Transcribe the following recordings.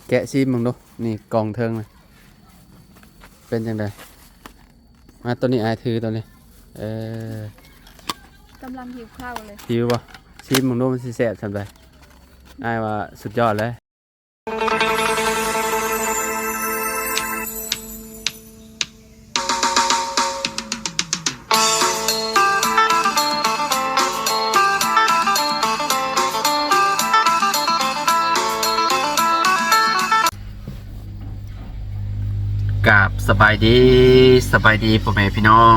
แกะซีมึงดูนี่กองเทิงเลยเป็นจังไดมาตัวนี้อายถือตัวนี้กำลังหิวข้าวเลยหิวบ่ซีมึงดูมันสิแซ่บจังไดอายว่าสุดยอดเลยกับสบายดีพ่อแม่พี่น้อง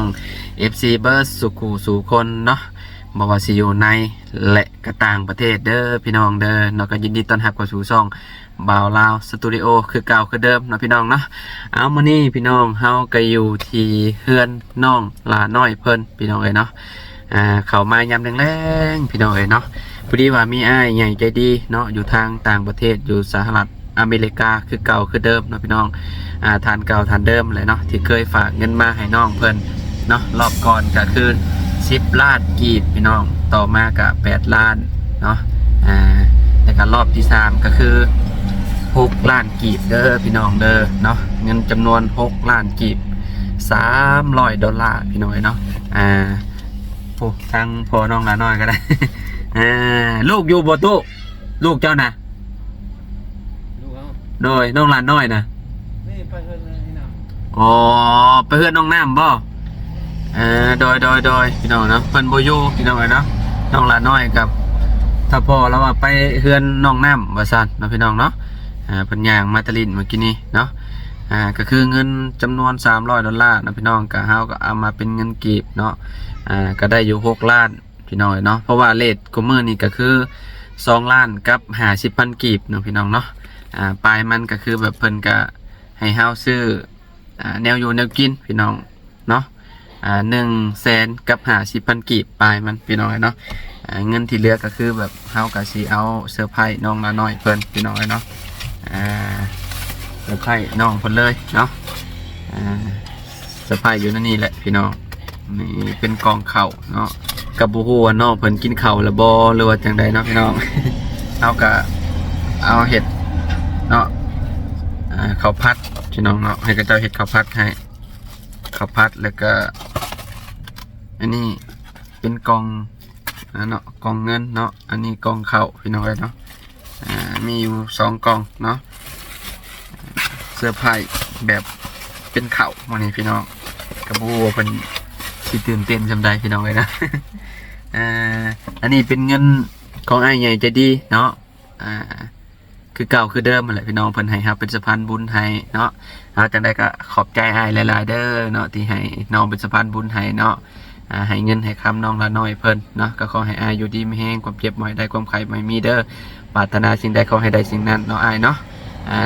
FC เบิร์ดสุขูสู่คนเนาะบ่ว่าสิอยู่ในและก็ต่างประเทศเด้อพี่น้องเด้อเนาะก็ยินดีต้อนรับเข้าสู่ช่องบ่าวลาวสตูดิโอคือเก่าคือเดิมเนาะพี่น้องเนาะเอามื้อนี้พี่น้องเฮาก็อยู่ที่เฮือนน้องหลาน้อยเพิ่นพี่น้องเอ้ยเนาะเข้ามายามแรงๆพี่น้องเอ้ยเนาะพอดีว่ามีอ้ายใหญ่ใจดีเนาะอยู่ทางต่างประเทศอยู่สหรัฐอเมริกาคือเก่าคือเดิมเนาะพี่น้องทานเก่าทานเดิมเลยเนาะที่เคยฝากเงินมาให้น้องเพิ่นเนาะรอบก่อนก็คือ10 ล้านกีบพี่น้องต่อมาก็8 ล้านเนาะแล้วก็รอบที่3ก็คือ6 ล้านกีบเด้อพี่น้องเด้อเนาะเงินจำนวน6 ล้านกีบ$300พี่น้องเนาะโอ้ทางพ่อน้องหลาน้อยก็ได้ ลูกอยู่บ่ตู้ลูกเจ้านะโดยน้องหลานน้อยนะไปเฮือนนี่นะอ๋อไปเฮือนน้องน้ำบ่โดยพี่น้องเนาะเพิ่นบ่อยู่พี่น้องเนาะน้องหลานน้อยกับถ้าพ่อแล้วว่าไปเฮือนน้องน้ำว่าซั่นเนาะพี่น้องเนาะเพิ่นย่างมาตะลินเมื่อกี้นี้เนาะก็คือเงินจำนวน$300นะพี่น้องก็เฮาก็เอามาเป็นเงินกีบเนาะก็ได้อยู่6 ล้านพี่น้องเนาะเพราะว่าเรทกุมื้อนี้ก็คือ2 ล้านกับ50,000กีบเนาะพี่น้องเนาะปลายมันก็คือแบบเพิ่นก็ให้เฮาซื้อแนวอยู่แนวกินพี่น้องเนาะ100,000กับ50,000กีบปลายมันพี่น้องเนาะเงินที่เหลือก็คือแบบเฮาก็สิเอาเซอร์ไพรส์น้องละน้อยเพิ่นพี่น้องเนาะเซอร์ไพรส์น้องเพิ่นเลยเนาะเซอร์ไพรส์อยู่นั่นนี่แหละพี่น้องนี่เป็นกองข้าวเนาะกับบ่ฮู้ว่าน้องเพิ่นกินข้าวแล้วบ่หรือว่าจังใดเนาะพี่น้อง เฮาก็เอาเห็ดเนาะข้าวผัดพี่น้องเนาะให้กระเจ้าเห็ดข้าวผัดให้ข้าวผัดแล้วก็อันนี้เป็นกองเนาะกองเงินเนาะอันนี้กองข้าวพี่น้องเนาะมีอยู่2 กองเนาะเสื้อผ้าแบบเป็นข้าวมื้อนี้พี่น้องกระบูเป็นสิตื่นเต้นจำได้พี่น้องเลยนะ อันนี้เป็นเงินของอ้ายใหญ่ใจดีเนาะคือเก่าคือเดิมแหละพี่น้องเพิ่นให้ครับเป็นสะพานบุญให้เนาะเอาจังได้ก็ขอบใจอ้ายหลายๆเด้อเนาะที่ให้น้องเป็นสะพานบุญให้เนาะให้เงินให้คำน้องละน้อยเพิ่นเนาะก็ขอให้อ้ายอยู่ดีมีแฮงความเจ็บบ่ให้ได้ความไข้บ่ให้มีเด้อปรารถนาสิ่งใดขอให้ได้สิ่งนั้นเนาะอ้ายเนาะ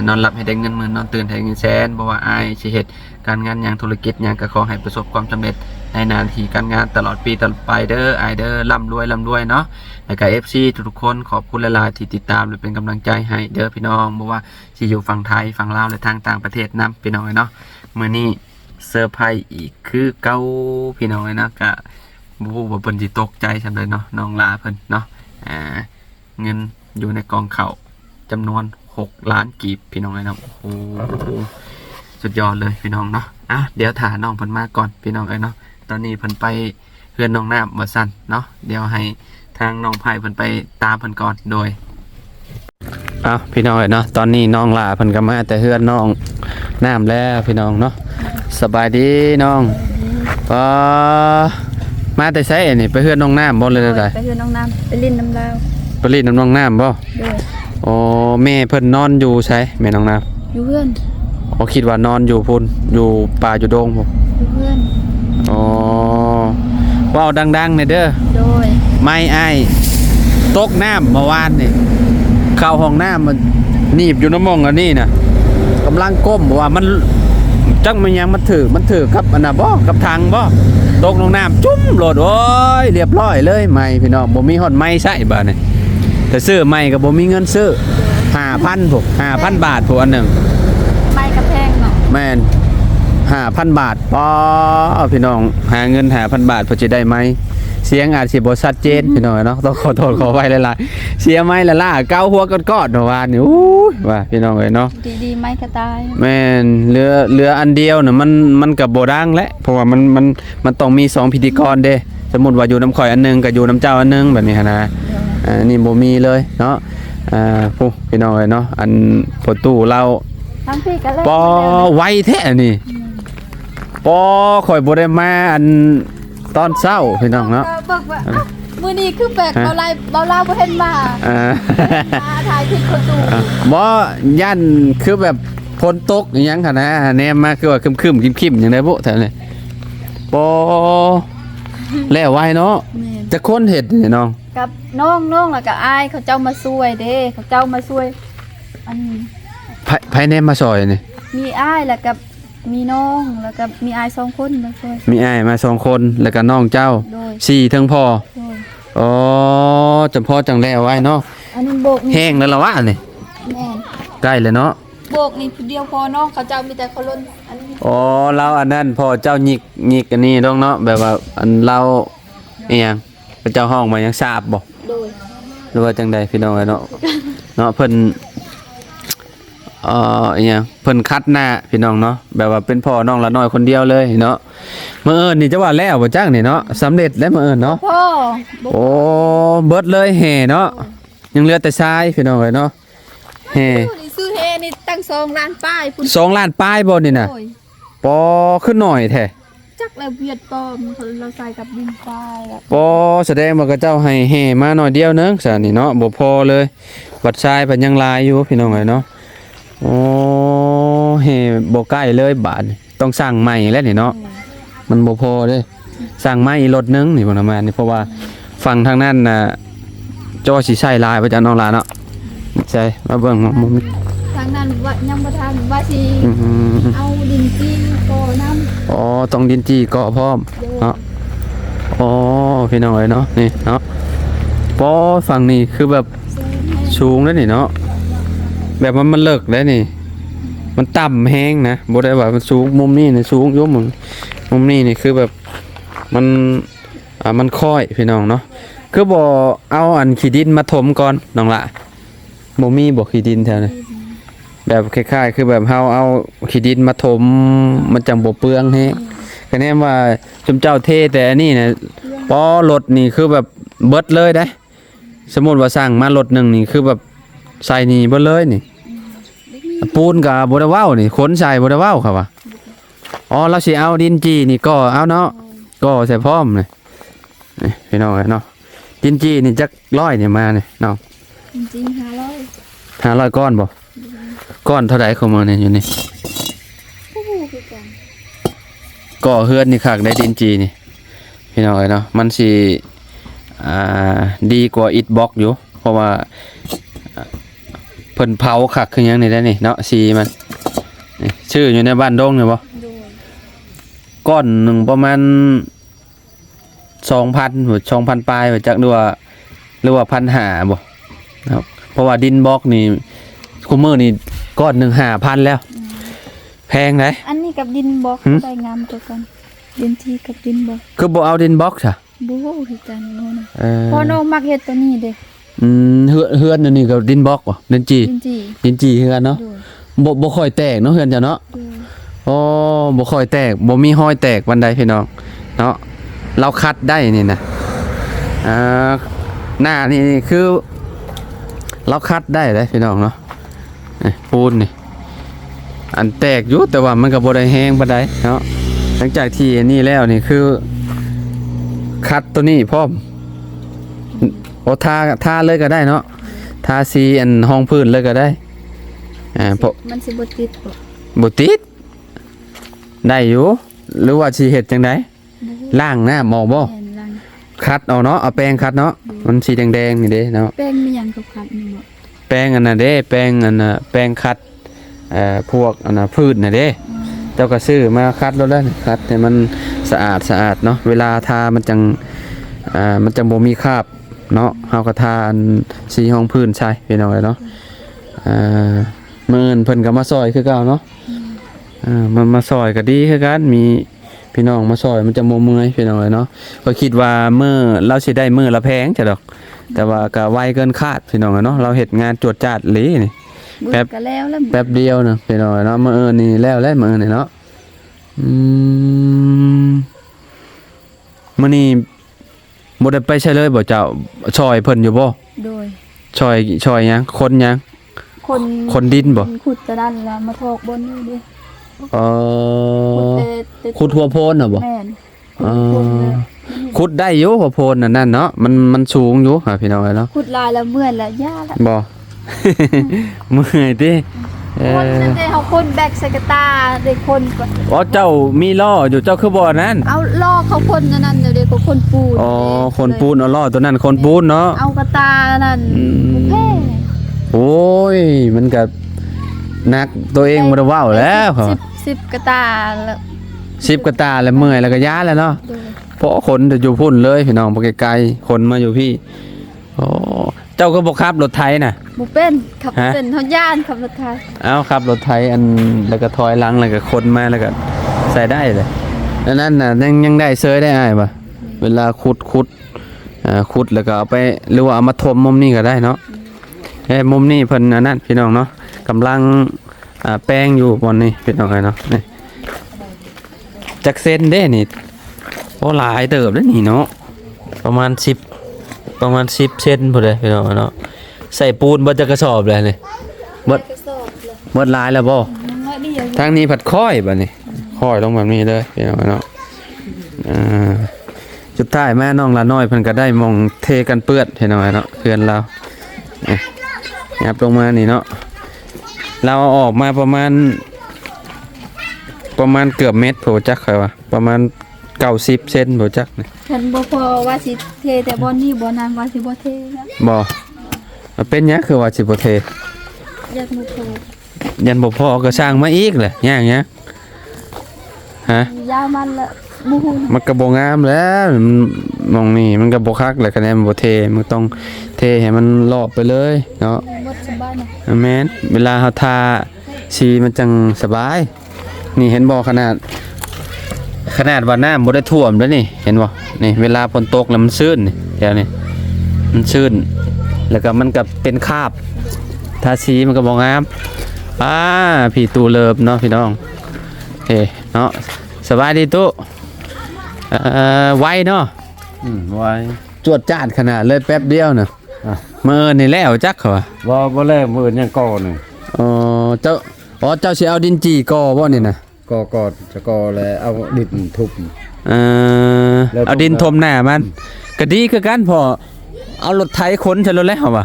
นอนหลับให้ได้เงินหมื่นนอนตื่นให้เงินแสนบ่ว่าอ้ายสิเฮ็ดการงานอย่างธุรกิจอย่างก็ขอให้ประสบความสำเร็จในหน้าที่การงานตลอดปีตลอดไปเด้ออ้ายเด้อร่ำรวยเนาะแล้วก็ FC ทุกๆคนขอบคุณหลายๆที่ติดตามและเป็นกำลังใจให้เด้อพี่น้องบ่ว่าสิอยู่ฝั่งไทยฝั่งลาวและทางต่างประเทศนํพี่น้องเนาะมื้อนี้เซอร์ไพรส์อีกคือเก่าพี่น้องเนาะก็บ่ฮู้ว่าเพิ่นสิตกใจซำใดเนาะน้องลาเพิ่นเนาะเงินอยู่ในกองข้าวจำนวน6 ล้านกีบพี่น้องเนาะโอ้โหสุดยอดเลยพี่น้องเนาะเดี๋ยวถ่าน้องเพิ่นมาก่อนพี่น้องเนาะตอนนี้เพิ่นไปเฮือนน้องน้ำว่าซั่นเนาะเดี๋ยวให้ทางน้องไผ่เพิ่นไปตามเพิ่นก่อนโดยพี่น้องเนาะตอนนี้น้องลาเพิ่นก็มาแต่เฮือนน้องน้ำแล้วพี่น้องเนาะสบายดีน้องมาแต่ไสนี่ไปเฮือนน้องน้ำบ่เลยได้ไปเฮือนน้องน้ำไปลิ้นน้ำลาวไปลิ้นน้องน้ำบ่โอ้แม่เพิ่นนอนอยู่ไสแม่น้องน้ำอยู่เพื่อนคิดว่านอนอยู่พุ่นอยู่ป่าอยู่โดงพุ่นอยู่เพื่อนว้าวดังๆเนี่ยเด้อโดยไม่อ้ายตกน้ำเมื่อวานนี่เข้าห้องน้ำมันหนีบอยู่น้ำมองอันนี้นะกำลังก้มว่ามันจังมันยังมันถือครับอันน่ะบ่กับทางบ่ตกลงน้ำจุ้มโหลดโอ้ยเรียบร้อยเลยไม่พี่น้องบ่มีฮอดไม้ใส่บ่เนี่ยแต่ซื้อไม้ก็บ่มีเงินซื้อ5,000พวก5,000 บาทพวกอันนึงไม้กระแพงเนาะแม่น5,000 บาทพี่น้องหาเงิน5,000 บาทเพื่อจะได้ไม้ เสียงอาจสิบ่ชัดเจนพี่น้องเนาะต้องขอโทษขอไว้หลายๆเสียไม้ละล่าเกาหัวกอดๆเมื่อวานนี่อู้ยว่าพี่น้องเอ้ยเนาะ ดีๆไม้กระต่าย แม่นเรืออันเดียวน่ะมันก็บ่ดังแหละเพราะว่ามันต้องมี2พิธีกรเด้สมมุติว่าอยู่น้ำข่อยอันหนึงก็อยู่น้ำเจ้าอันหนึงแบบนี้หันนะนี่บ่มีเลยเนาะผู้พี่น้องเอ้ยเนาะอันพอตู้เรา ทั้งพี่ก็เล่น ปอไวแท้นี่ปอข่อยบ่ได้มาอันตอนเช้าพี่น้องเนาะ บอกว่ามื้อนี้คือแปลกเบาไล่เบาเล่าบ่เห็นมาถ่ายคลิปคนดู บ่ย่านคือแบบฝนตกอหยังคั่นนะแนมมาคือว่าครึมๆคิมๆจังได๋บ่แท้นี่ปอแล้วไวเนาะ แม่น จะคนเฮ็ดนี่น้อง กับน้องแล้วก็อายเขาเจ้ามาช่วยเด้เขาเจ้ามาช่วยอันนี้ ไผแนมมาซอยนี่ มีอ้ายแล้วกับมีน้องแล้วก็มีอาย2คนมาช่วย มีอ้ายมา2คนแล้วก็น้องเจ้า โดย 4ทั้งพ่อ โดย อ๋อจำพ่อจังแล้วไว้เนาะ อันนี้โบกนี่ แห้งแล้วล่ะวะนี่ แม่น ใกล้เลยเนาะ โบกนี่ผู้เดียวพอน้องเขาเจ้ามีแต่คนล้นอันนี้ อ๋อเราอันนั้นพ่อเจ้าหยิกอันนี้ต้องเนาะแบบว่าอันเราอีหยังพระเจ้าห้องมายังทราบบ่ โดย หรือว่าจังใดพี่น้องเอ้ยเนาะเนาะเพิ่นอีหยังเพิ่นคัดหน้าพี่น้องเนาะแบบว่าเป็นพ่อน้องละน้อยคนเดียวเลยเนาะมื้อเอิ้นนี่จะว่าแล้วบ่จักนี่เนาะสำเร็จแล้วมื้อเอิ้นเนาะ พ่อ โอ้เบิดเลยแห่เนาะยังเหลือแต่ทรายพี่น้องเอ้ยเนาะแห่ นี่ซื้อเฮนี่ตั้ง2ล้านป้ายพุ่น 2 ล้านปลายบ่นี่น่ะ โอ้ย ปอขึ้นหน่อยแท้ จักแล้วเวียดปลอมเราใส่กับดินทรายแบบ ปอแสดงว่าเขาเจ้าให้แห่มาหน่อยเดียวเนึงซะนี่เนาะบ่พอเลยบัดทรายเพิ่นยังหลายอยู่พี่น้องเอ้ยเนาะโอ้แห่บ่ใกล้เลยบาดนี่ต้องสร้างใหม่แล้วนี่เนาะมันบ่พอเด้สร้างใหม่อีกรถนึงนี่บ่ประมาณนี่เพราะว่าฝั่งทางนั้นน่ะจอสิใช้หลายว่าจะน้องหลานเนาะใช่มาเบิ่งมุม ทางนั้นว่ายังบ่ทันว่าสิ อืม เอาดินจีก่อน้ำ อ๋อต้องดินจี้เกาะพร้อมเนาะอ๋อพี่น้องเอ้ยเนาะนี่เนาะปอฝั่งนี้คือแบบ ซื้อให้ สูงแล้วนี่เนาะแบบมันเลิกแล้วนี่ มันต่ำแห้งนะบ่ได้ว่ามันสูงมุมนี้นี่สูงอยู่มุมนี้นี่คือแบบมันมันค่อยพี่น้องเนาะคือบ่เอาอันขี้ดินมาถมก่อนน้องละบ่มีบ่ขี้ดินแถวนี้แบบคล้ายๆคือแบบเฮาเอาขี้ดินมาถมมันจังบ่เปลืองแฮงคะแนนว่าจุมเจ้าเทแต่อันนี้น่ะปอรถนี่คือแบบเบิดเลยได้ สมมุติว่าสั่งมารถหนึงนี่คือแบบใส่นี่เบิดเลยนี่ ปูนกับบ่ได้เว้านี่ขนใส่บ่ได้เว้าครับว่าอ๋อเราสิเอาดินจีนี่ก็เอาเนาะก็ใส่พร้อมนี่นี่พี่น้องเอ้ยเนาะดินจีนี่จัก100นี่มานี่เนาะ จริงๆ500 500ก้อนบ่ก้อนเท่าใดของมันนี่อยู่นี่ ผู้คือกัน ก่อเฮือนนี่คักได้ดินจีนี่พี่น้องเอ้ยเนาะมันสิดีกว่าอิฐบล็อกอยู่เพราะว่าเพิ่นเผาคักคือหยังนี่ได้นี่เนาะสีมันนี่ชื่ออยู่ในบ้านดงนี่บ่ โดย ก้อนหนึ่งประมาณ 2,000 หรือ 2,000 ปลายว่าจักหรือว่า 1,500 บ่นะครับเพราะว่าดินบล็อกนี่คุมื้อนี่ก้อนหนึง 5,000 แล้ว แพงไหน อันนี้กับดินบล็อก หึ ใส่งามตัวกันดินทีกับดินบล็อก คือบ่เอาดินบล็อกซะ บ่คือกันโน่นน่ะ เออ พอน้องมักเฮ็ดตัวนี้เด้ เฮือนอันนี้ก็ดินบล็อกบ่ดินจี ดินจี ดินจีคือกันเนาะ โดย บ่ค่อยแตกเนาะเฮือนจ้ะเนาะ โดย อ๋อบ่ค่อยแตกบ่มีรอยแตกปานใดพี่น้องเนาะเราคัดได้นี่นะหน้านี่คือเราคัดได้เลยพี่น้องเนาะนี่ปูนนี่อันแตกอยู่แต่ว่ามันก็บ่ได้แห้งปานใดเนาะหลังจากที่อันนี้แล้วนี่คือคัดตัวนี้พร้อมโอ้ทาเลยก็ได้เนาะทาสีอันห้องพื้นเลยก็ได้เพราะ มันสิบ่ติดบ่ บ่ติดได้อยู่หรือว่าสิเฮ็ดจังไดล้างน้ำออกบ่ แม่นลัง คัดเอาเนาะเอาแป้งคัดเนาะมันสีแดงๆนี่เด้เนาะ แป้งมีหยังกับขัดนี่บ่ แป้งอันน่ะเด้แป้งอันน่ะแป้งคัดพวกอันน่ะพืชน่ะเด้เจ้าก็ซื้อมาคัดแล้วได้คัดให้มันสะอาดเนาะเวลาทามันจังมันจังบ่มีคราบเนาะเฮาก็ทาอันสีห้องพื้นใช่พี่น้องเนาะมื้ออื่นเพิ่นก็มาซอยคือเก่าเนาะมันมาซอยก็ดีคือกันมี พี่น้องมาซอยมันจะบ่เมื่อยพี่น้องเนาะก็คิดว่ามื้อเราสิได้มื้อละแพงจ้ะดอกแต่ว่าก็ไวเกินคาดพี่น้องเนาะเราเฮ็ดงานจวดจ้าดหลีนี่ แป๊บก็แล้ว แป๊บเดียวนะพี่น้องเนาะมื้อนี่แล้วมื้อนี่เนาะมื้อนี้บ่ได้ไปใช้เลยบ่เจ้าซอยเพิ่นอยู่บ่ โดย ซอยหยังคนหยัง คนดินบ่ ขุดตะนั่นแล้วมาทอกบนนี่ดิ ขุดหัวโพนน่ะบ่ แม่น ขุดได้อยู่หัวโพนนั่นเนาะมันสูงอยู่พี่น้องเนาะ ขุดลายแล้วเมื่อยแล้วย่าละ บ่ เมื่อยติ คนนั่นเด้เฮาคนแบกใส่กระตาได้คนก็ อ๋อเจ้ามีล้ออยู่เจ้าคือบ่นั่น เอาลอกเขาคนนั่นเดี๋ยวก็คนปูน อ๋อคนปูนเอาล้อตัวนั้นคนปูนเนาะ เอากระตานั่นแพ้ โอ้ยมันก็นักตัวเองบ่ได้เว้าแล้วครับ 10กระตาแล้ว 10กระตาแล้วเมื่อยแล้วก็ย้าแล้วเนาะ โดย เพราะคนจะอยู่พุ่นเลยพี่น้องบ่ไกลๆคนมาอยู่พี่โอ้เจ้าก็บ่ขับรถไถน่ะ บ่เป็นขับ ฮะ เป็นเฮาย่านขับรถไทย เอาขับรถไถอันแล้วก็ถอยหลังแล้วก็คนมาแล้วก็ใส่ได้เลยแล้วนั่นน่ะยังได้เซยได้อ้ายบ่เวลาขุดแล้วก็เอาไปหรือว่าเอามาถมมุมนี้ก็ได้เนาะมุมนี้เพิ่นอันนั้นพี่น้องเนาะกำลังแป้งอยู่บนนี้พี่น้องเนาะนี่จักเซนเด้นี่โอ้หลายเติบเด้นี่เนาะประมาณ10เซนพุ่นเด้พี่น้องเนาะใส่ปูนบ่จักกระสอบเลยนี่เบิด กระสอบเลย เบิดหลายแล้วบ่ มันน้อยเดียว ทางนี้ผัดค่อยบัดนี้ค่อยลงแบบนี้เลยพี่น้องเนาะจุดท้ายแม่น้องละน้อยเพิ่นก็ได้มองเทกันเปื้อนพี่น้องเนาะเพื่อนเรางับลงมานี่เนาะเราเอาออกมาประมาณเกือบเม็ดโผจักค่อยว่าประมาณ90เซนโผจักนี่ ฉันบ่พอว่าสิเทแต่บ่นี้บ่นั้นว่าสิบ่เทนะ บ่เป็นหยังคือว่าสิบ่เท อยากมาโทร ยันบ่พอก็สร้างมาอีกแหละย่างเงี้ยฮะ ยามันละบ่ฮู้ มันก็บ่งามแล้วมันมองนี่มันก็บ่คักแหละคะแนนบ่เทมันต้องเทให้มันรอบไปเลยเนาะ หมดสบายนะ แม่นเวลาเฮาทาสีมันจังสบาย นี่เห็นบ่ขนาดว่าน้ำบ่ได้ท่วมแล้วนี่เห็นบ่นี่เวลาฝนตกแล้วมันชื้นนี่เดี๋ยวนี้มันชื้นแล้วก็มันก็เป็นคราบทาสีมันก็บ่งามพี่ตูเลิฟเนาะพี่น้องเนาะสบายดีตู้ไวเนาะ ไว้ จวดจ้านขนาดเลยแป๊บเดียวน่ะมื้อนี่แล้วจักเขาว่า บ่แลมื้อยังก่อนึง เจ้าสิเอาดินจีก่อบ่นี่น่ะ ก่อจะก่อแล้วเอาดินทุบ แล้ว เอาดินถมหน้ามันก็ดีคือกันพอเอารถไถขนใส่รถแล้วว่ะ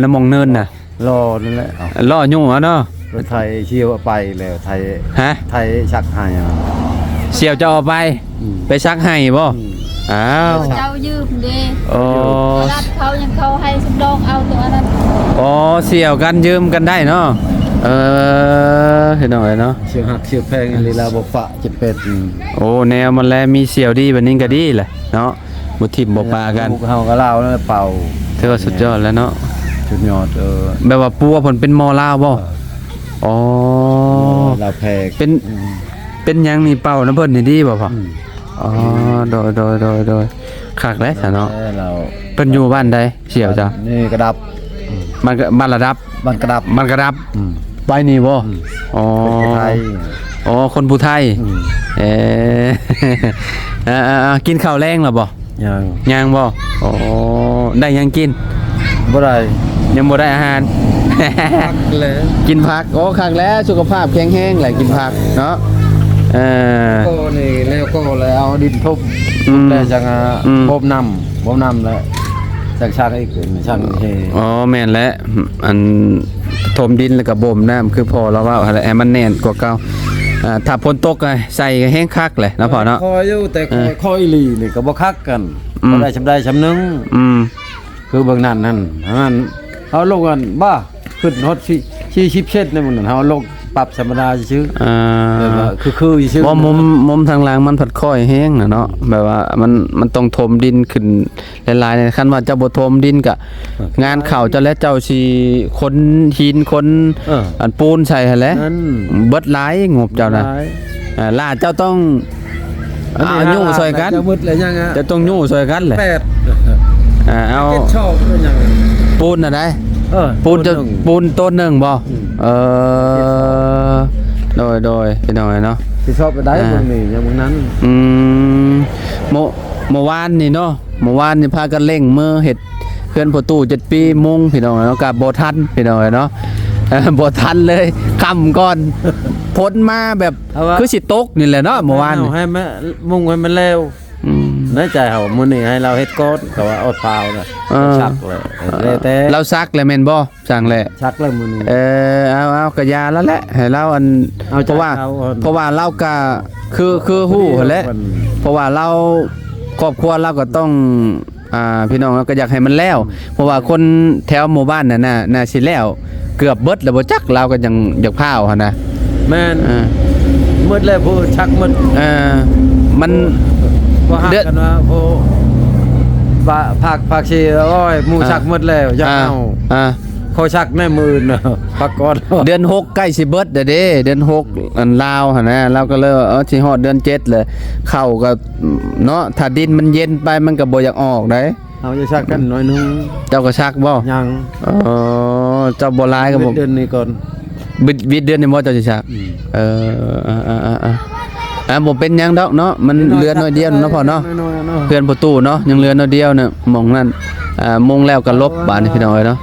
น้ำมองเนินน่ะ รอนั่นแหละเอา ล้อยุ่งอ่ะเนาะ รถไทยเชี่ยวไปแล้วไทย ฮะ ไทยชักให้อ่ะ เสี่ยวจะเอาไปไปซักให้บ่อ้าว เจ้ายืมเด้ โอ้ รัดเขายังเขาให้สำรองเอาตัวนั้น เสี่ยวกันยืมกันได้เนาะเห็นหน่อยเนาะ เชี่ยวหักเชี่ยวแพงลีลาบ่ปะจะเป็ด โอ้แนวมันแลมีเสี่ยวดีแบบนี้ก็ดีแหละเนาะบ่ทิ่มบ่ปากัน พวเฮาก็ลาวนั่นแหละเป่า ถือว่าสุดยอดแล้วเนาะ สุดยอดแบบว่าปัวผลเป็นมอลาวบ่อ๋อ ลาวแพง เป็นหยังนี่เป่าน้ำเพิ่นนี่ดีบ่พ่ออ๋อโดยคักแล้วซะเนาะ เรา เพิ่นอยู่บ้านใดเสี่ยวจ้ะ นี่กระดับ มันก็บ้านระดับ บ้านกระดับ มันกระดับไปนี่บ่อ๋อ เป็นไทย อ๋อคนผู้ไทย เอ่อกินข้าวแรงแล้วบ่ ยัง ยังบ่อ๋อได้ยังกิน บ่ได้ ยังบ่ได้อาหาร เลย กินผักโอ้คักแล้วสุขภาพแข็งแรงแหละกินผักเนาะก็นี่แล้วก็เลยเอาดินทุบแล้วจังบ่มน้ำแล้วจากช่างอีกช่างเฮ อ๋อแม่นแล้วอันถมดินแล้วก็บ่มน้ำคือพอเราว่าให้มันแน่นกว่าเก่าถ้าฝนตกใส่ก็แห้งคักเลยนะพ่อเนาะ คอยอยู่แต่คอยอีหลีนี่ก็บ่คักกันบ่ได้ชำได้ชำนึงคือเบิ่งนั่นนั่นเอาลงกันบ้าขึ้นฮอด40เซนในมื้อนั้นเฮาลงปรับธรรมดาซื่อคือซื่อ บ่มุมทางหลังมันผัดค่อยแห้งน่ะเนาะแบบว่ามันต้องถมดินขึ้นหลายๆในคันว่าเจ้าบ่ถมดินก็งานเข้าเจ้าและเจ้าสิขนหินขนอันปูนใส่หั่นแหละ นั่น เบิดหลายงบเจ้าน่ะ ล่าเจ้าต้องยู่ซอยกัน จะมืดเลยยังอ่ะ จะต้องยู่ซอยกันแหละ 8 เอา เก็บชอบเลยยัง ปูนอะไร ปูน ปูนต้นหนึ่งบ่โดยพี่น้อยเนาะ ที่ชอบไปได้เบิ่งนี่อย่างเบิ่งนั้น เมื่อวานนี่เนาะเมื่อวานนี่พากันเร่งมือเฮ็ดเพื่อนประตู7 ปีมุงพี่น้องเนาะกับบ่ทันพี่น้องเนาะบ่ทันเลยค่ำก่อนพ้นมาแบบคือสิตกนี่แหละเนาะเมื่อวาน เอาให้มันมุ่งให้มันเร็วในใจเฮามื้อนี้ให้เราเฮ็ดก่อนก็ว่าเอาเปล่าน่ะชักเลยแต่ เราซักแล้วแม่นบ่สั่งแหละ ชักแล้วมื้อนี้ เอากระยาแล้วแหละให้เราอัน เอา เพราะว่า เอา เพราะว่าเราก็คือฮู้แหละเพราะว่าเราครอบครัวเราก็ต้องพี่น้องเราก็อยากให้มันแล้วเพราะว่าคนแถวหมู่บ้านน่ะสิแล้วเกือบเบิดแล้วบ่จักเราก็ยังอยากพาวหั่นนะ แม่นมืดแล้วผู้ชักมืด มัน บ่ฮักกันว่าผู้ภาคชีโอ้ยหมู่ชักมืดแล้วอยากเอาเขาชักแน่มือน่ะพักก่อน เดือน6ใกล้สิเบิดเด้เดือน6อันลาวหั่นนะเราก็เลยสิฮอดเดือน7เลยเข้าก็เนาะถ้าดินมันเย็นไปมันก็บ่อยากออกได้ เอาจะชักกันหน่อยนึง เจ้าก็ชักบ่ ยัง เจ้าบ่หลายก็บ่ เดือนนี้ก่อน บิดเดือนนี่บ่เจ้าสิชักบ่เป็นหยังดอกเนาะมันเหลือน้อยเดียวเนาะพ่อเนาะเพื่อนประตูเนาะยังเหลือน้อยเดียวเนี่ยหม่องนั้นมงแล้วก็ลบบาดนี่พี่น้อยเนาะ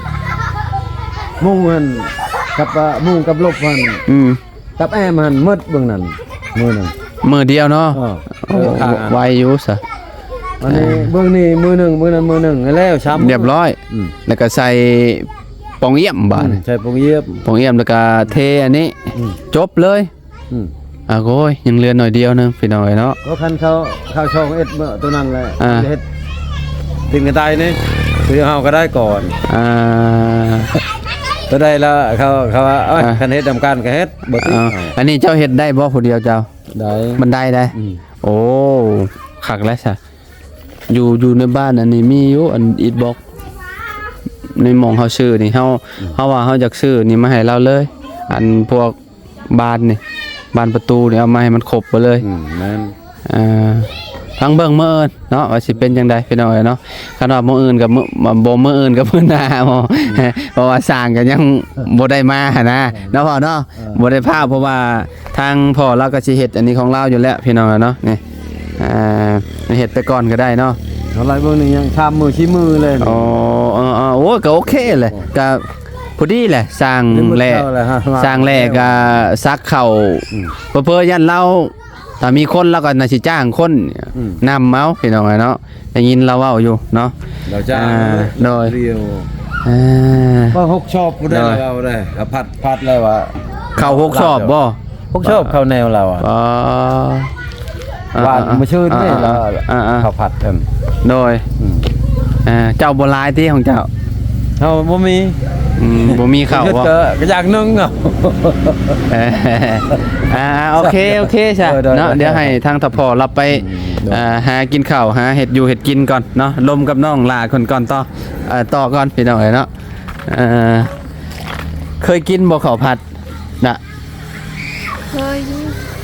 มุ่งมันกับมุ่งกับลบมันกับแอมันมืดเบื้องนั้นมือหนึ่ง มือเดียวเนาะไวอยู่ซะ อันนี้เบื้องนี้มือหนึ่งมือนั้นมือหนึ่งแล้วช้ำ เรียบร้อยแล้วก็ใส่ปองเยี่ยมบาดนี่ ใช่ปงเย็บ ปองเยี่ยมแล้วก็เทอันนี้จบเลยโอ้ยยังเหลือหน่อยเดียวนึงพี่น้อยเนาะ ก็คันเขาช่องเอ็ดเมื่อตัวนั้นแหละเฮ็ดติ่งกระต่ายนี่คือเฮาก็ได้ก่อนตัวได้แล้วเขาว่าเอ้ยคันเฮ็ดดำการก็เฮ็ดบ่ติด อันนี้เจ้าเฮ็ดได้บ่ผู้เดียวเจ้า ได้ มันได้โอ้คักแล้วซะอยู่ในบ้านอันนี้มีอยู่อันอิฐบล็อกในหม่องเฮาซื้อนี่เฮาว่าเฮาอยากซื้อนี่มาให้เราเลย อันพวกบานนี่บานประตูนี่เอามาให้มันครบไปเลย แม่น ทั้งเบิ่งมื้ออื่นเนาะว่าสิเป็นจังได๋พี่น้อยเนาะคันว่ามื้ออื่นกับบ่มื้ออื่นกับมื้อหน้าบ่เพราะว่าสร้างก็ยังบ่ได้มาหั่นนะเนาะพ่อเนาะบ่ได้พาเพราะว่าทางพ่อเราก็สิเฮ็ดอันนี้ของเราอยู่แล้วพี่น้องเนาะนี่เฮ็ดไปก่อนก็ได้เนาะ เท่าไรเบื้องนี้ยังทำมือชี้มือเลย โอ้ก็โอเคเลยก็พอดีแหละสร้างแหล่ก็ซักเข่าเพื่อยันเราถ้ามีคนเราก็น่าสิจ้างคนนำเมาพี่น้องเนาะได้ยินเราเว้าอยู่เนาะ เราจ้างโดยเรียวว่า6ชอบบ่ได้เราได้พัดแล้วว่า เข้า6ชอบบ่6ชอบเข้าแนวเราอ่ะว่ามาชื่นนี่เราเขาผัดกันโดยเจ้าบ่หลายที่ของเจ้าเฮาบ่มีข้าวบ่ก็อย่างนึงอ่ะโอเคใช่เนาะเดี๋ยวให้ทางทพรับไปหากินข้าวหาเห็ดอยู่เห็ดกินก่อนเนาะลมกับน้องลาคนก่อนต่อก่อนพี่น้องเนาะเคยกินบ่ข้าวผัดน่ะ เคยอยู่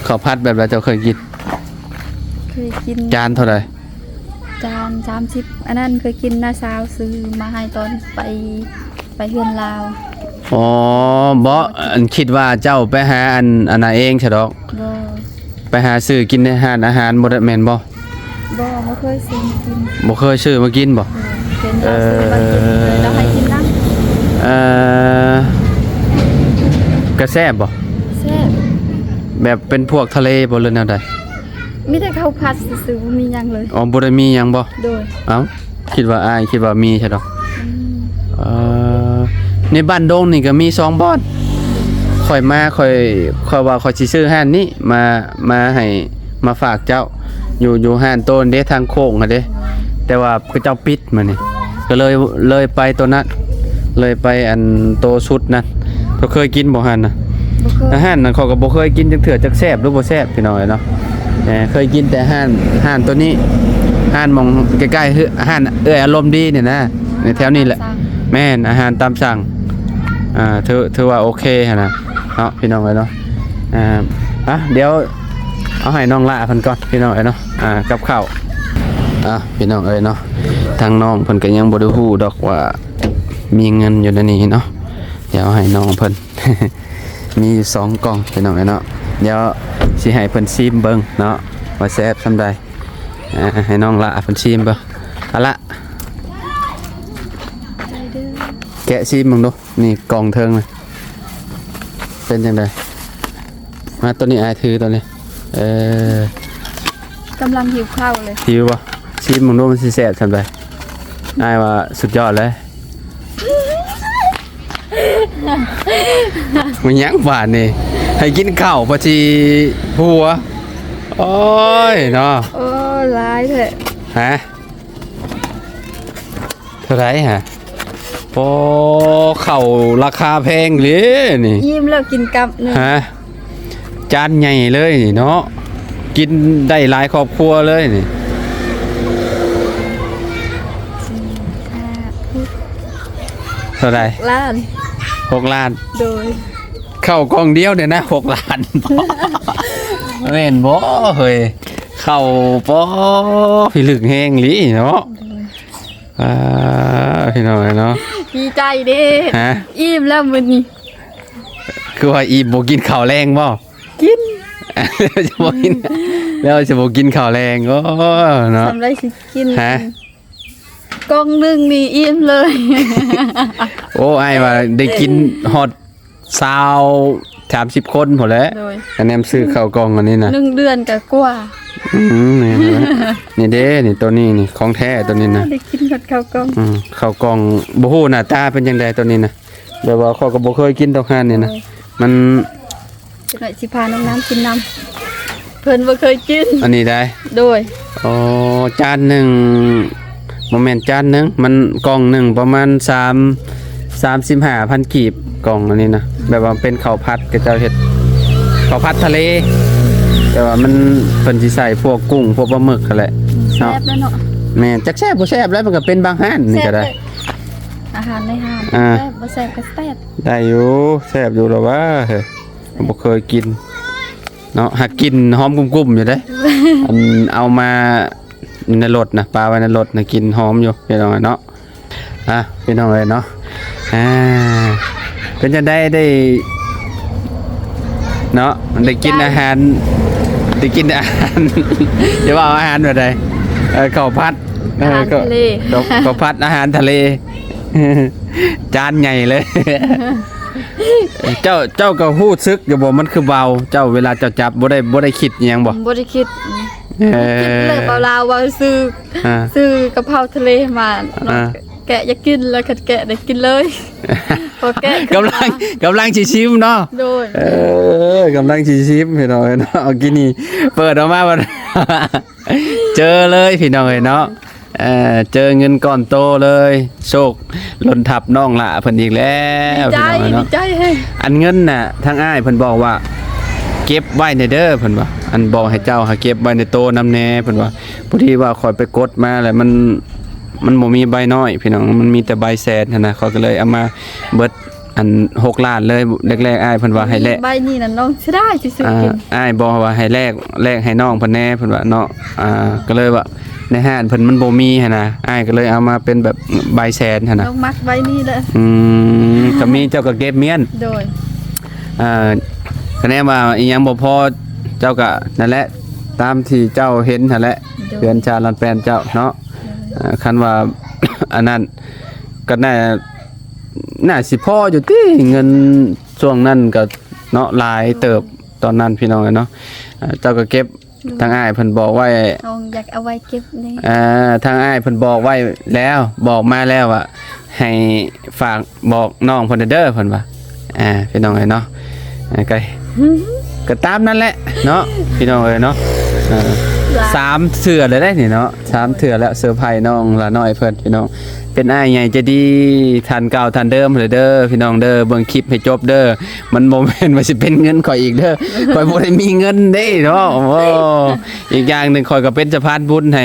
ข้าวผัดแบบไรเจ้าเคยกิน เคยกิน จานเท่าไหร่ จาน30อันนั้นเคยกินน้าสาวซื้อมาให้ตอนไปเฮือนลาว อ๋อบ่คิดว่าเจ้าไปหาอันน่ะเองใช่ดอก บ่ ไปหาซื้อกินในอาหารบ่ได้แม่นบ่ บ่เคยซื้อกิน บ่เคยซื้อมากินบ่ เป็นเราซื้อมากินเลยเราให้กินน้ำกระแซ่บบ่ แซ่บ แบบเป็นพวกทะเลบ่หรือแนวใด มีแต่ข้าวผัดซื้อๆบ่มีหยังเลย อ๋อบ่ได้มีหยังบ่ โดย เอ้าคิดว่ามีใช่ดอกในบ้านดงนี่ก็มี2บ่อนค่อยว่าค่อยสิซื้อห้านนี้มาให้มาฝากเจ้าอยู่ห้านโตนเด้ทางโค้งอ่ะเด้แต่ว่าเจ้าปิดมานี่ก็เลยไปตัวนั้นเลยไปอันโตสุดนั่นเราเคยกินบ่หั่นน่ะ บ่เคย อาหารนั่นเขาก็บ่เคยกินจักเทื่อจักแซ่บหรือบ่แซ่บพี่น้อยเนาะเคยกินแต่ห้านตัวนี้ห้านมองใกล้ๆห้านอารมณ์ดีเนี่ยนะในแถวนี้แหละแม่นอาหารตามสั่งถือว่าโอเคหั่นน่ะเนาะพี่น้องเนาะเดี๋ยว เอาให้น้องละเพิ่นก่อนพี่น้องเอ้ยเนาะกับข้าวพี่น้องเอ้ยเนาะทางน้องเพิ่นก็ยังบ่ได้ฮู้ดอกว่ามีเงินอยู่ในนี้เนาะเดี๋ยวให้น้องเพิ่น มีอยู่2กล่องพี่น้องเอ้ยเนาะเดี๋ยวสิให้เพิ่นชิมเบิ่งเนาะว่าแซ่บซำใดให้น้องละเพิ่นชิมเบิ่งเอาละแกะชิมมึงดูนี่กล่องเทิงเลยเป็นจังไดมาตัวนี้อายถือตัวนี้กำลังหิวข้าวเลยหิวป่ะชิมมึงดูมันสิแซ่บซำใดอายว่าสุดยอดเลยมันยังหวานนี่ให้กินข้าวพอทีผัวโอ้ยเนาะโอ้ร้ายเถอะฮะเท่าไรฮะโอ้ข้าวราคาแพงเลยนี่ยิ้มแล้วกินกับนึงฮะจานใหญ่เลยนี่เนาะกินได้หลายครอบครัวเลยนี่เท่าไร6 ล้านโดยเข้ากองเดียวเนี่ยนะ6 ล้านเล่นบ่เฮ้ยเข้าบ่พี่ลึกแห้งหลีเนาะพี่น้อยเนาะดีใจเด้อิ่มแล้วมื้อนี้คือว่าอิ่มบ่กินข้าวแรงบ่กินจะบ่กินแล้วจะบ่กินข้าวแรงโอ้เนาะทำไรสิกินกองนึงนี่อิ่มเลย โอ้ไอ้ว่าได้กินฮอต30 คนพอแล้วคะแนนซื้อข้าวกล่องอันนี้นะ1 เดือนก็กว่านี่เด้นี่ตัวนี้นี่ของแท้ตัวนี้นะได้กินกับข้าวกล่องข้าวกล่องบ่ฮู้หน้าตาเป็นจังไดตัวนี้นะแบบว่าข้อยก็บ่เคยกินดอกหานนี่นะมันจังได๋สิพาน้ำกินน้ำเพิ่นบ่เคยกินอันนี้ได้โดยจานหนึ่งบ่แม่นจานหนึงมันกล่องหนึ่งประมาณ35,000 กีบกล่องอันนี้นะแบบว่าเป็นข้าวผัดก็จะเฮ็ดข้าวผัดทะเลแต่ว่ามันเพิ่นสิใส่พวกกุ้งพวกปลาหมึกนั่นแหละแซ่บแล้วเนาะแม่นจักแซ่บบ่แซ่บแล้วมันก็เป็นบางห้านนี่ก็ได้อาหารในห้างแซ่บบ่แซ่บก็แซ่บได้อยู่แซ่บอยู่แล้วว่าเฮ้ยบ่เคยกินเนาะหากินหอมกุ้มๆอยู่เด้อันเอามาในรถนะปลาไว้ในรถนะกินหอมอยู่พี่น้องเนาะพี่น้องเนาะเป็นจะได้เนาะได้กินอาหารจะว่าอาหารแบบใดข้าวผัดข้าวผัดอาหารทะเลจานใหญ่เลยเจ้าก็ฮู้ซึกอย่าบอกมันคือเบาเจ้าเวลาเจ้าจับบ่ได้คิดหยังบ่ได้คิดเลยเบาลาวว่าซื้อกะเพราทะเลมาแกะอยากกินแล้วแกะได้กินเลยพอแกะกำลังสิชิมเนาะโดยกำลังสิชิมพี่น้องเนาะเอากินนี่เปิดออกมาเจอเลยพี่น้องเนาะเจอเงินก้อนโตเลยโชคล้นทับน้องละเพิ่นอีกแล้วพี่น้องเนาะใจอันเงินน่ะทางอ้ายเพิ่นบอกว่าเก็บไว้ในเด้อเพิ่นว่าอันบอกให้เจ้าหาเก็บไว้ในโตนำแน่เพิ่นว่าพอดีว่าคอยไปกดมาแล้วมันบ่มีใบน้อยพี่น้องมันมีแต่ใบแสนนะเขาก็เลยเอามาเบิดอัน6 ล้านเลยแรกๆอ้ายเพิ่นว่าให้แลกใบนี้น่ะน้องสิได้สิซื้อกินอ้ายบอกว่าให้แลกให้น้องเพิ่นแน่เพิ่นว่าเนาะก็เลยว่าในห้างเพิ่นมันบ่มีหั่นน่ะอ้ายก็เลยเอามาเป็นแบบใบแสนหั่นน่ะน้องมักใบนี้แหละก็มีเจ้าก็เก็บเมียนโดยคะแนนว่าอีหยังบ่พอเจ้าก็นั่นแหละตามที่เจ้าเห็นนั่นแหละเรือนชาลันแปนเจ้าเนาะคันว่าอันนั้นก็น่าสิพออยู่ติเงินช่วงนั้นก็เนาะหลายเติบตอนนั้นพี่น้องเนาะเจ้าก็เก็บทางอ้ายเพิ่นบอกไว้น้องอยากเอาไว้เก็บนี่ทางอ้ายเพิ่นบอกไว้แล้วบอกมาแล้วว่าให้ฝากบอกน้องเพิ่นเด้อเพิ่นว่าพี่น้องเนาะก็ตามนั่นแหละเนาะพี่น้องเนาะ3 เทื่อเลยได้นี่เนาะ3 เทื่อแล้วเซอร์ไพรส์น้องละน้อยเพิ่นพี่น้องเป็นอ้ายใหญ่จะดีทันเก่าทันเดิมเลยเด้อพี่น้องเด้อเบิ่งคลิปให้จบเด้อมันบ่แม่นว่าสิเป็นเงินข่อยอีกเด้อข่อยบ่ได้มีเงินเด้เนาะอีกอย่างนึงข่อยก็เป็นสะพานบุญให้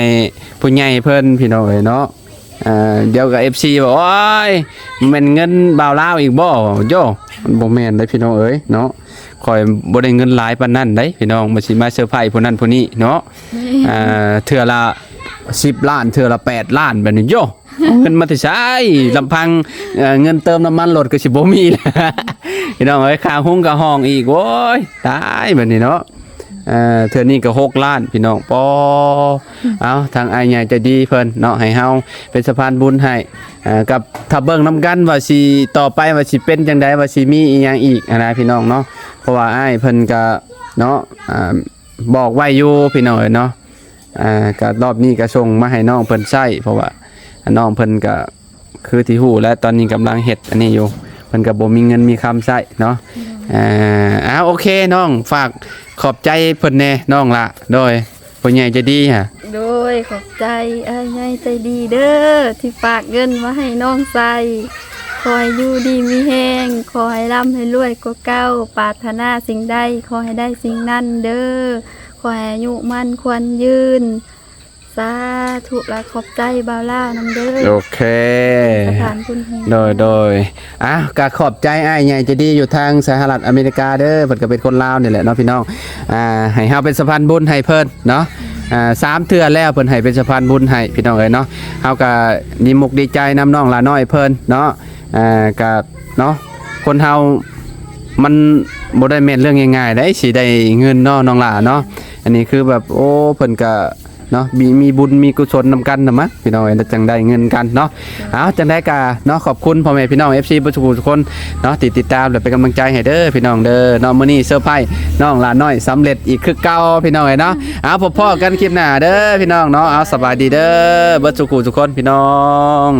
ผู้ใหญ่เพิ่นพี่น้องเนาะเดี๋ยวกับ FC บอกโอ้ยมันเงินบ่าวลาวอีกบ่โยมันบ่แม่นได้พี่น้องเนาะ ข่อยบ่ได้เงินหลายปานนั้นเด้พี่น้องบ่สิมาเซอร์ไพรส์ผู้นั้นผู้นี้เนาะเทื่อละ10 ล้านเทื่อละ8 ล้านแบบนี้โยเงินมาแต่ใช้ลำพังเงินเติมน้ำมันรถก็สิบ่มีแล้วพี่น้องเอ้ยค่าหุ้งค่าห้องอีกโว้ยตายแบบนี้เนาะเทื่อนี้ก็6 ล้านพี่น้องปอเอาทางอ้ายใหญ่ใจดีเพิ่นเนาะให้เฮาเป็นสะพานบุญให้กับถ้าเบิ่งนำกันว่าสิต่อไปว่าสิเป็นจังไดว่าสิมีอีหยังอีกนะพี่น้องเนาะเพราะว่าอ้ายเพิ่นก็เนาะบอกไว้อยู่พี่น้องเนาะก็รอบนี้ก็ส่งมาให้น้องเพิ่นใช้เพราะว่าน้องเพิ่นก็คือที่ฮู้และตอนนี้กำลังเฮ็ดอันนี้อยู่เพิ่นก็บ่มีเงินมีคำใช้เนาะโอเคน้องฝากขอบใจเพิ่นแน่น้องละโดยผู้ใหญ่ใจดีฮะ โดยขอบใจอ้ายใหญ่ใจดีเด้อที่ฝากเงินมาให้น้องใส่ขอให้อยู่ดีมีแห้งขอให้ร่ำให้รวยกว่าเก่าปรารถนาสิ่งใดขอให้ได้สิ่งนั้นเด้อขอให้อายุมั่นควรยืนสาธุและขอบใจบ่าวล่าวนำเด้อ โอเค สถานบุญแห่ง โดยก็ขอบใจอ้ายใหญ่ใจดีอยู่ทางสหรัฐอเมริกาเด้อเพิ่นก็เป็นคนลาวนี่แหละเนาะพี่น้องให้เฮาเป็นสะพานบุญให้เพิ่นเนาะ3 เทื่อแล้วเพิ่นให้เป็นสะพานบุญให้พี่น้องเอ้ยเนาะเฮาก็ดีมุกดีใจนำน้องหลาน้อยเพิ่นเนาะก็เนาะคนเฮามันบ่ได้แม่นเรื่องง่ายๆได้สิได้เงินเนาะน้องหลาเนาะอันนี้คือแบบโอ้เพิ่นก็เนาะมีบุญมีกุศลนำกันนะมั้ยพี่น้องจังได้เงินกันเนาะจังได้กะเนาะขอบคุณพ่อแม่พี่น้อง FC ทุกคนเนาะติดตามและเป็นกำลังใจให้เด้อพี่น้องเด้อเนาะมื้อนี้เซอร์ไพรส์น้องหลานน้อยสำเร็จอีกคือเก่าพี่น้องเนาะพบพ่อกันคลิปหน้าเด้อพี่น้องเนาะสบายดีเด้อเบิดทุกคนพี่น้อง